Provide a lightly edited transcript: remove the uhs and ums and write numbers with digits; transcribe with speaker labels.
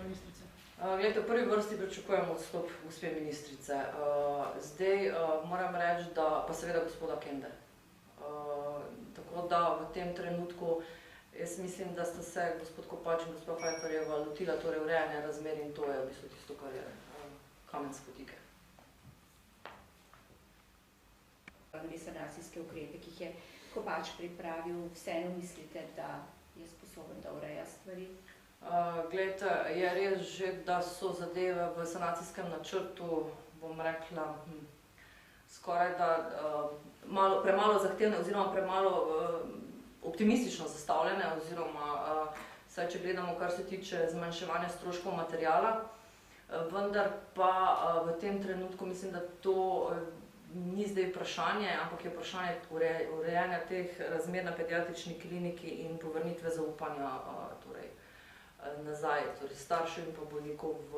Speaker 1: Ministrice.
Speaker 2: Glejte, v prvi vrsti pričakujemo odstop gospe ministrice. Zdaj moram reči, da pa seveda gospoda Kende. Tako da v tem trenutku jaz mislim, da sta se gospod Kopač in gospod Fajfarjeva lotila torej urejanja razmer in to je v bistvu tisto, kar je kamen spotike.
Speaker 3: Sanacijske ukrepe, ki jih je Kopač pripravil, vseeno mislite, da je sposoben, da ureja stvari?
Speaker 2: Glejte, je res že, da so zadeve v sanacijskem načrtu, bom rekla, skoraj da premalo zahtevne oziroma premalo optimistično zastavljene oziroma saj če gledamo, kar se tiče zmanjševanja stroškov materiala, vendar pa v tem trenutku mislim, da to ni zdaj vprašanje, ampak je vprašanje urejanja teh razmer na pediatrični kliniki in povrnitve zaupanja nazaj, torej staršev in pa bolnikov v